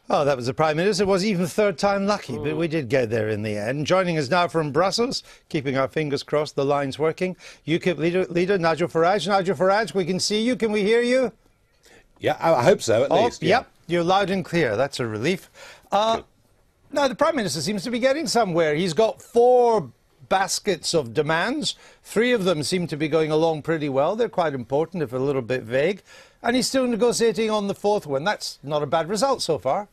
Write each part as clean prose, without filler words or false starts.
Oh, that was the Prime Minister. It was even third time lucky, but we did get there in the end. Joining us now from Brussels, keeping our fingers crossed, the line's working, UKIP leader Nigel Farage. Nigel Farage, we can see you. Can we hear you? Yeah, I hope so, at least. Yeah. Yep, you're loud and clear. That's a relief. Now, the Prime Minister seems to be getting somewhere. He's got 4 baskets of demands. 3 of them seem to be going along pretty well. They're quite important, if a little bit vague. And he's still negotiating on the 4th one. That's not a bad result so far.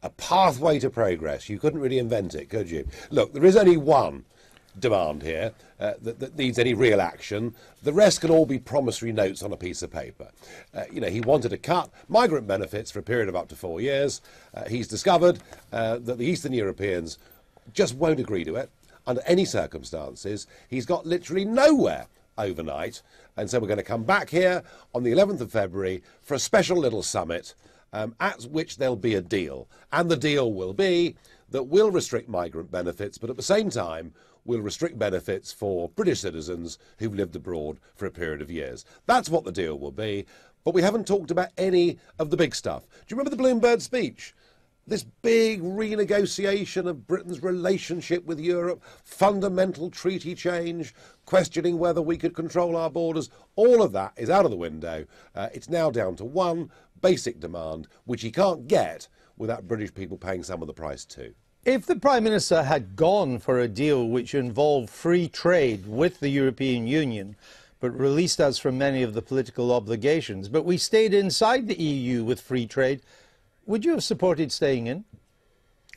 A pathway to progress. You couldn't really invent it, could you? Look, there is only one demand here that needs any real action. The rest can all be promissory notes on a piece of paper. You know, he wanted to cut migrant benefits for a period of up to 4 years. He's discovered that the Eastern Europeans just won't agree to it under any circumstances. He's got literally nowhere overnight. And so we're going to come back here on the 11th of February for a special little summit at which there'll be a deal. And the deal will be that we'll restrict migrant benefits, but at the same time, we'll restrict benefits for British citizens who've lived abroad for a period of years. That's what the deal will be. But we haven't talked about any of the big stuff. Do you remember the Bloomberg speech? This big renegotiation of Britain's relationship with Europe, fundamental treaty change, questioning whether we could control our borders, all of that is out of the window. It's now down to one basic demand, which he can't get without British people paying some of the price too. If the Prime Minister had gone for a deal which involved free trade with the European Union, but released us from many of the political obligations, but we stayed inside the EU with free trade, would you have supported staying in?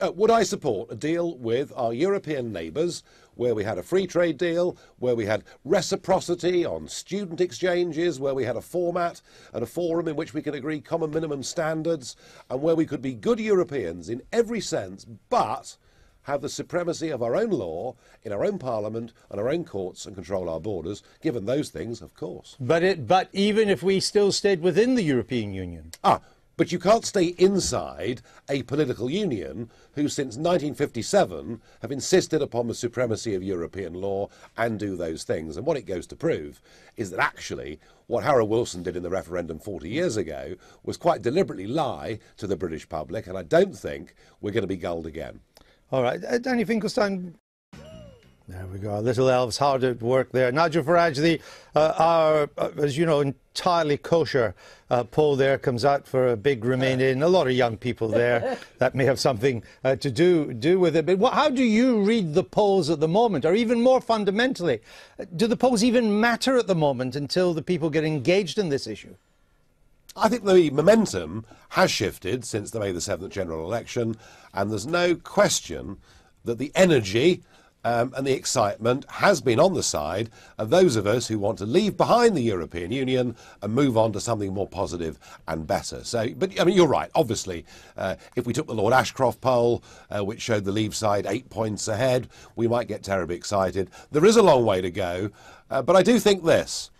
Would I support a deal with our European neighbours where we had a free trade deal, where we had reciprocity on student exchanges, where we had a format and a forum in which we could agree common minimum standards, and where we could be good Europeans in every sense, but have the supremacy of our own law in our own parliament and our own courts and control our borders? Given those things, of course. But even if we still stayed within the European Union? But you can't stay inside a political union who since 1957 have insisted upon the supremacy of European law and do those things. And what it goes to prove is that actually what Harold Wilson did in the referendum 40 years ago was quite deliberately lie to the British public, and I don't think we're going to be gulled again. All right. Danny Finkelstein. There we go. Our little elves hard at work there. Nigel Farage, our, as you know, entirely kosher poll there comes out for a big Remain in. A lot of young people there. That may have something to do with it. But how do you read the polls at the moment? Or even more fundamentally, do the polls even matter at the moment until the people get engaged in this issue? I think the momentum has shifted since the May the 7th general election, and there's no question that the energy and the excitement has been on the side of those of us who want to leave behind the European Union and move on to something more positive and better. So, but I mean, you're right. Obviously, if we took the Lord Ashcroft poll, which showed the Leave side 8 points ahead, we might get terribly excited. There is a long way to go, but I do think this.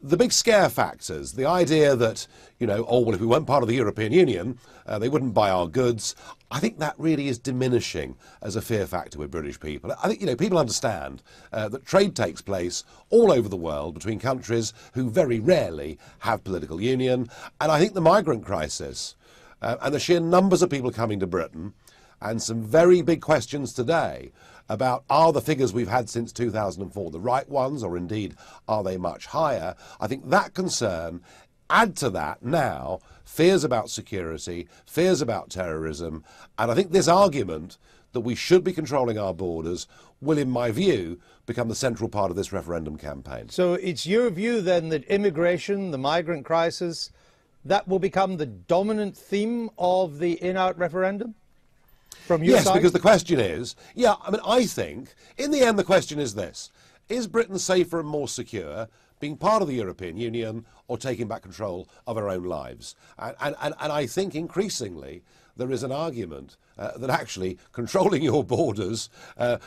The big scare factors, the idea that, you know, oh, well, if we weren't part of the European Union, they wouldn't buy our goods, I think that really is diminishing as a fear factor with British people. I think, you know, people understand that trade takes place all over the world between countries who very rarely have political union. And I think the migrant crisis and the sheer numbers of people coming to Britain and some very big questions today about are the figures we've had since 2004 the right ones, or indeed are they much higher? I think that concern, add to that now fears about security, fears about terrorism, and I think this argument that we should be controlling our borders will, in my view, become the central part of this referendum campaign. So it's your view then that immigration, the migrant crisis, that will become the dominant theme of the in-out referendum? From your side? Yes, because the question is, I think, in the end, the question is this. Is Britain safer and more secure being part of the European Union or taking back control of our own lives? And I think increasingly there is an argument that actually controlling your borders,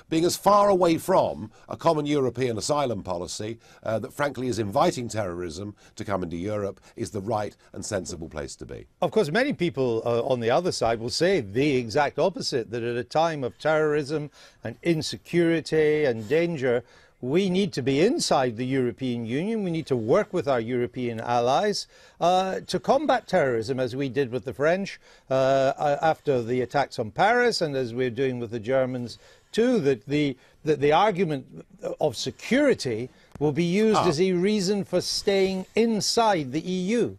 being as far away from a common European asylum policy that frankly is inviting terrorism to come into Europe, is the right and sensible place to be. Of course, many people on the other side will say the exact opposite, that at a time of terrorism and insecurity and danger, we need to be inside the European Union. We need to work with our European allies to combat terrorism, as we did with the French after the attacks on Paris, and as we're doing with the Germans too, that the argument of security will be used as a reason for staying inside the EU.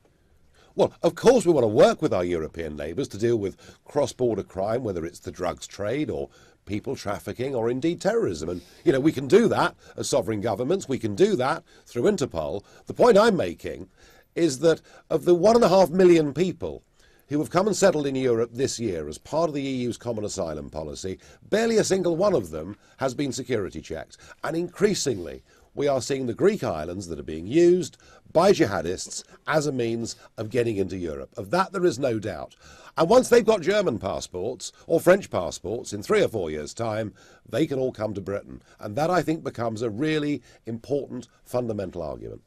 Well, of course we want to work with our European neighbours to deal with cross-border crime, whether it's the drugs trade or people trafficking or indeed terrorism. And, you know, we can do that as sovereign governments. We can do that through Interpol. The point I'm making is that of the 1.5 million people who have come and settled in Europe this year as part of the EU's common asylum policy, barely a single one of them has been security checked. And increasingly, we are seeing the Greek islands that are being used by jihadists as a means of getting into Europe. Of that, there is no doubt. And once they've got German passports or French passports in 3 or 4 years' time, they can all come to Britain. And that, I think, becomes a really important fundamental argument.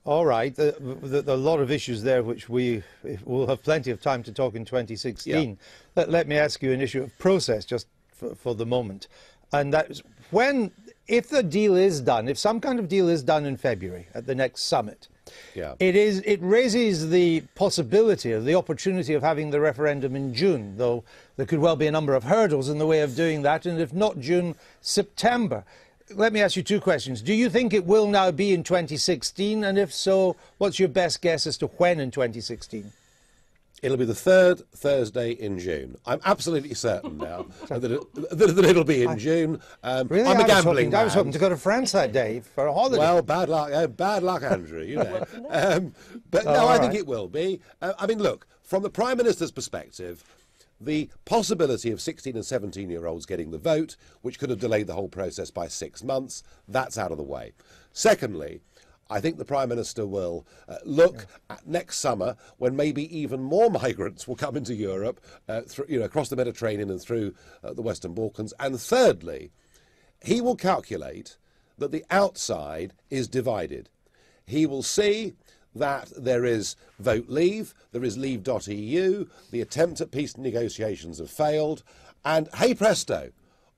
All right. There are a lot of issues there which we will have plenty of time to talk in 2016. Yeah. Let me ask you an issue of process just for the moment. And that's if the deal is done, if some kind of deal is done in February at the next summit, it raises the possibility of the opportunity of having the referendum in June, though there could well be a number of hurdles in the way of doing that, and if not June, September. Let me ask you 2 questions. Do you think it will now be in 2016? And if so, what's your best guess as to when in 2016? It'll be the 3rd Thursday in June. I'm absolutely certain now that it'll be in June. Really? I'm a gambling man. I was hoping to go to France that day for a holiday. Well, bad luck, Andrew, you know. But no, I think it will be. I mean, look, from the Prime Minister's perspective, the possibility of 16 and 17-year-olds getting the vote, which could have delayed the whole process by 6 months, that's out of the way. Secondly, I think the Prime Minister will look at next summer when maybe even more migrants will come into Europe, across the Mediterranean and through the Western Balkans. And thirdly, he will calculate that the outside is divided. He will see that there is Vote Leave, there is Leave.eu, the attempt at peace negotiations have failed, and hey presto,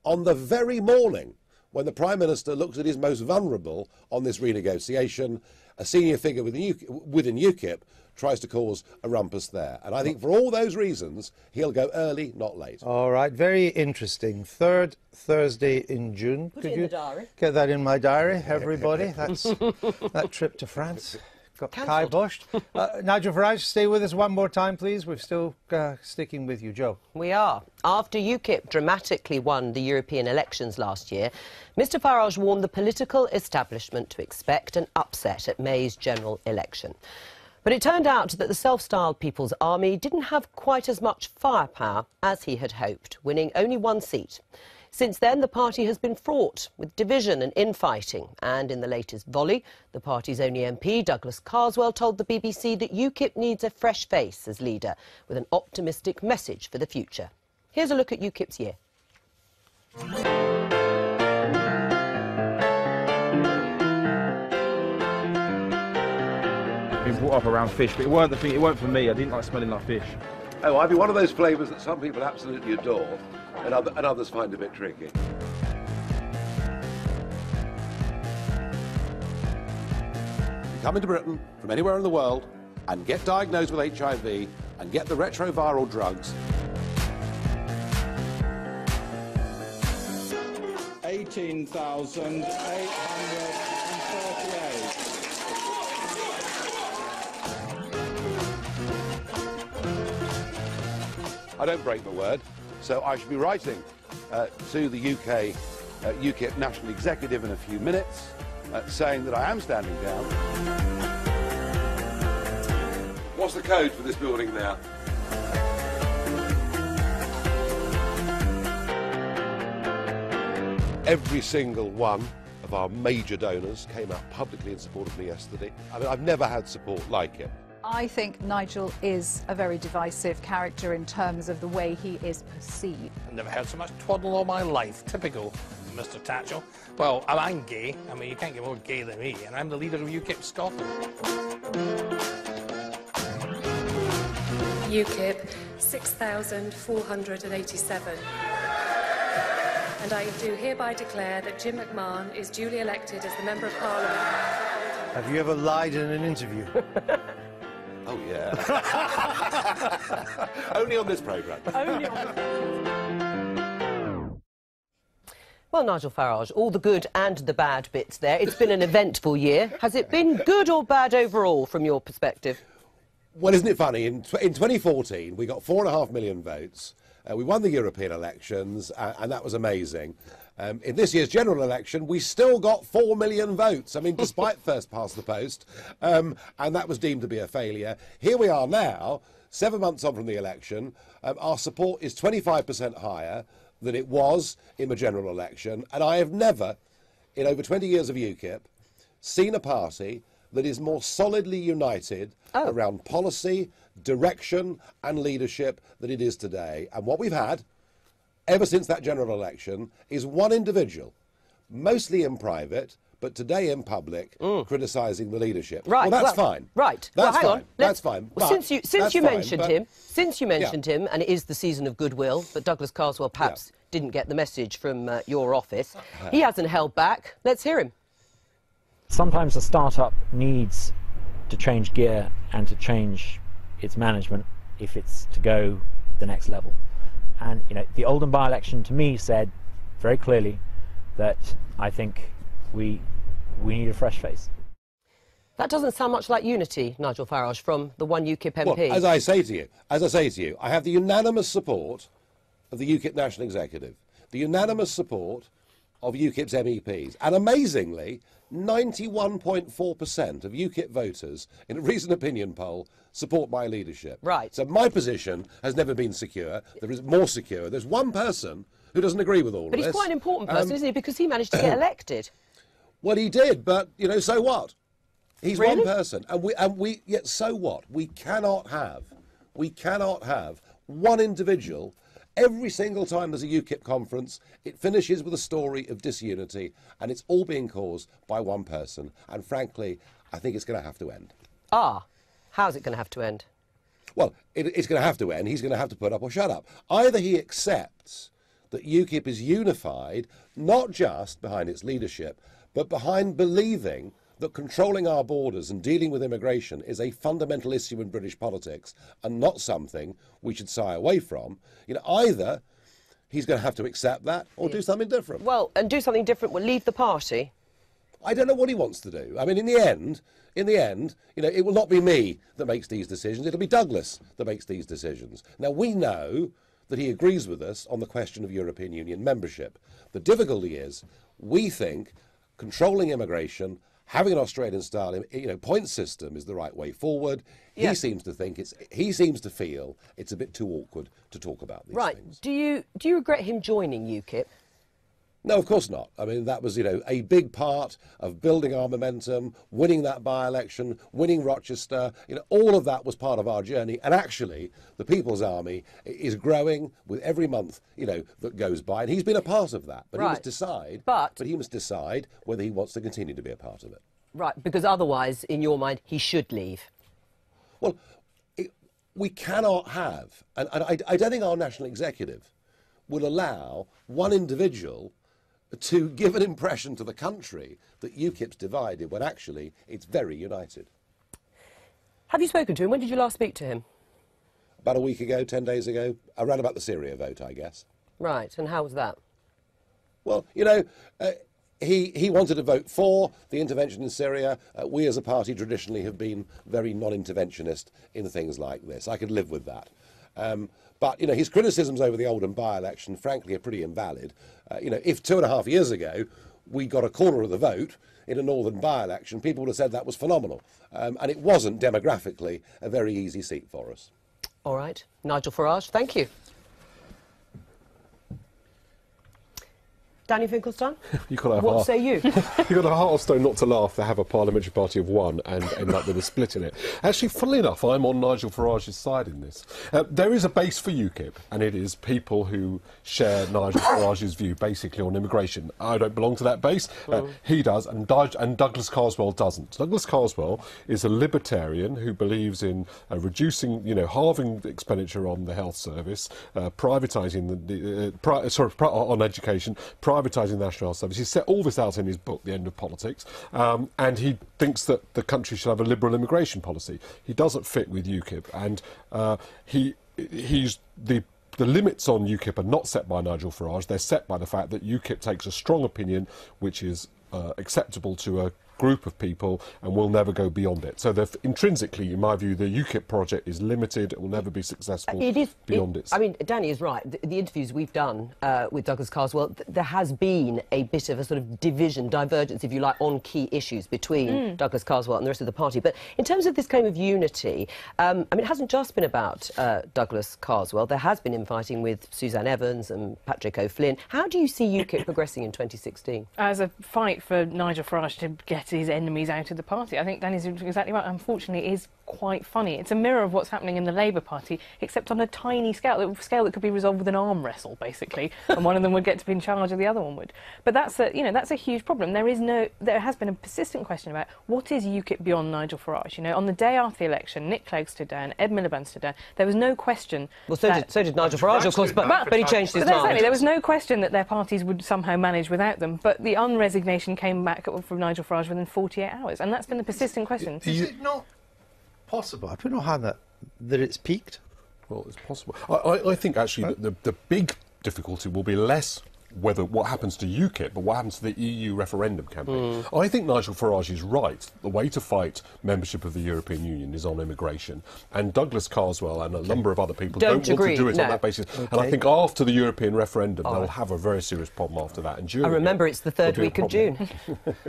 on the very morning when the Prime Minister looks at his most vulnerable on this renegotiation, a senior figure within UKIP tries to cause a rumpus there. And I think for all those reasons, he'll go early, not late. All right, very interesting. 3rd Thursday in June. Put it in the diary. Get that in my diary, everybody. That's that trip to France. Got kiboshed. Nigel Farage, stay with us one more time, please. We're still sticking with you, Joe. We are. After UKIP dramatically won the European elections last year, Mr Farage warned the political establishment to expect an upset at May's general election. But it turned out that the self-styled People's Army didn't have quite as much firepower as he had hoped, winning only 1 seat. Since then, the party has been fraught with division and infighting. And in the latest volley, the party's only MP, Douglas Carswell, told the BBC that UKIP needs a fresh face as leader, with an optimistic message for the future. Here's a look at UKIP's year. Been brought up around fish, but it weren't the thing. It weren't for me. I didn't like smelling like fish. Oh, I'd be one of those flavours that some people absolutely adore and others find a bit tricky. You come into Britain from anywhere in the world and get diagnosed with HIV and get the retroviral drugs. 18,838. I don't break my word, so I should be writing to the UK UKIP National Executive in a few minutes, saying that I am standing down. What's the code for this building now? Every single one of our major donors came out publicly in support of me yesterday. I mean, I've never had support like it. I think Nigel is a very divisive character in terms of the way he is perceived. I've never heard so much twaddle all my life. Typical Mr Tatchell. Well, I'm gay. I mean, you can't get more gay than me, and I'm the leader of UKIP Scotland. UKIP 6,487. and I do hereby declare that Jim McMahon is duly elected as the Member of Parliament. Have you ever lied in an interview? Oh, yeah. Only on this programme. Only on Well, Nigel Farage, all the good and the bad bits there. It's been an eventful year. Has it been good or bad overall from your perspective? Well, isn't it funny? In 2014, we got 4.5 million votes. We won the European elections, and that was amazing. In this year's general election, we still got 4 million votes. I mean, despite first past the post, and that was deemed to be a failure. Here we are now, 7 months on from the election. Our support is 25% higher than it was in the general election, and I have never, in over 20 years of UKIP, seen a party that is more solidly united around policy, direction and leadership than it is today. And what we've had, ever since that general election, is one individual, mostly in private, but today in public, criticising the leadership. Right. Well, that's fine. Right. That's hang fine. on. That's fine. Well, But since you mentioned him, and it is the season of goodwill, but Douglas Carswell perhaps didn't get the message from your office. He hasn't held back. Let's hear him. Sometimes a startup needs to change gear and to change its management if it's to go the next level. And you know, the Oldham by-election to me said very clearly that I think we need a fresh face. That doesn't sound much like unity, Nigel Farage, from the one UKIP MP. Well, as I say to you, I have the unanimous support of the UKIP National Executive, the unanimous support of UKIP's MEPs, and amazingly, 91.4% of UKIP voters in a recent opinion poll support my leadership. Right. So my position has never been secure. There is more secure. There's one person who doesn't agree with all of this. But he's quite an important person, isn't he? Because he managed to get elected. Well, he did, but, you know, so what? He's Really? one person. Yet so what? We cannot have one individual. Every single time there's a UKIP conference, it finishes with a story of disunity, and it's all being caused by one person. And frankly, I think it's going to have to end. Ah, how's it going to have to end? Well, it's going to have to end. He's going to have to put up or shut up. Either he accepts that UKIP is unified, not just behind its leadership, but behind believing that controlling our borders and dealing with immigration is a fundamental issue in British politics and not something we should shy away from. You know, either he's going to have to accept that or do something different. Well, and do something different will leave the party. I don't know what he wants to do. I mean, in the end, you know, it will not be me that makes these decisions. It'll be Douglas that makes these decisions. Now, we know that he agrees with us on the question of European Union membership. The difficulty is, we think controlling immigration, having an Australian-style, you know, point system is the right way forward. Yeah. He seems to feel it's a bit too awkward to talk about these things. Do you regret him joining UKIP? No, of course not. I mean, that was, you know, a big part of building our momentum, winning that by-election, winning Rochester. You know, all of that was part of our journey. And actually, the People's Army is growing with every month, you know, that goes by. And he's been a part of that. But he must decide. But he must decide whether he wants to continue to be a part of it. Right, because otherwise, in your mind, he should leave. Well, we cannot have, and I don't think our national executive will allow one individual to give an impression to the country that UKIP's divided when actually it's very united. Have you spoken to him? When did you last speak to him? About a week ago, 10 days ago, around about the Syria vote, I guess. Right, and how was that? Well, you know, he wanted to vote for the intervention in Syria. We as a party traditionally have been very non-interventionist in things like this. I could live with that. But, you know, his criticisms over the Oldham by-election, frankly, are pretty invalid. You know, if 2.5 years ago we got a corner of the vote in a northern by-election, people would have said that was phenomenal. And it wasn't demographically a very easy seat for us. All right. Nigel Farage, thank you. Danny Finkelstein? You got to have What say you? You've got a heart of stone not to laugh to have a parliamentary party of one and end up with a split in it. Actually, funnily enough, I'm on Nigel Farage's side in this. There is a base for UKIP, and it is people who share Nigel Farage's view, basically, on immigration. I don't belong to that base. He does, and Douglas Carswell doesn't. Douglas Carswell is a libertarian who believes in reducing, halving the expenditure on the health service, privatising on education, privatising the National Health Service. He set all this out in his book, The End of Politics, and he thinks that the country should have a liberal immigration policy. He doesn't fit with UKIP, and the limits on UKIP are not set by Nigel Farage. They're set by the fact that UKIP takes a strong opinion which is acceptable to a group of people and will never go beyond it. So intrinsically, in my view, the UKIP project is limited. It will never be successful beyond it. I mean, Danny is right. The interviews we've done with Douglas Carswell, there has been a bit of a sort of divergence, if you like, on key issues between Douglas Carswell and the rest of the party. But in terms of this claim of unity, I mean, it hasn't just been about Douglas Carswell. There has been infighting with Suzanne Evans and Patrick O'Flynn. How do you see UKIP progressing in 2016? As a fight for Nigel Farage to get his enemies out of the party. I think Danny's exactly right. Unfortunately, it is quite funny. It's a mirror of what's happening in the Labour Party, except on a tiny scale that could be resolved with an arm wrestle, basically, and one of them would get to be in charge, and the other one would. But that's a huge problem. There has been a persistent question about what is UKIP beyond Nigel Farage. On the day after the election, Nick Clegg stood down, Ed Miliband stood down. There was no question. Well, so did Nigel Farage, of course, but he changed his mind. Exactly. There was no question that their parties would somehow manage without them. But the unresignation came back from Nigel Farage within 48 hours, and that's been the persistent question. Is it not possible? I don't know how that it's peaked. Well, it's possible. I think actually the big difficulty will be less what happens to UKIP, but what happens to the EU referendum campaign. I think Nigel Farage is right. The way to fight membership of the European Union is on immigration. And Douglas Carswell and a number of other people don't want to do it on that basis. And I think after the European referendum, they'll have a very serious problem after that. And during remember, it's the third week of June.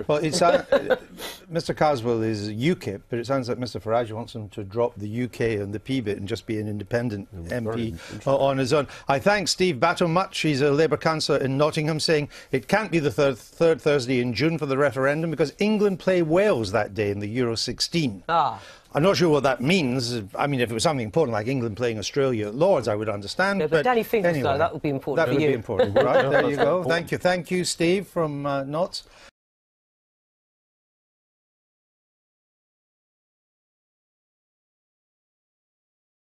Well, Mr. Carswell is UKIP, but it sounds like Mr. Farage wants him to drop the UK and the P bit and just be an independent MP on his own. I thank Steve Battle much. He's a Labour councillor in Nottingham, saying it can't be the third Thursday in June for the referendum because England play Wales that day in the Euro 16. I'm not sure what that means. I mean, if it was something important like England playing Australia at Lords, I would understand. Yeah, but Danny Finkelstein, anyway, that would be important for you. That would be important. Right, there you go. Thank you, Steve from Notts.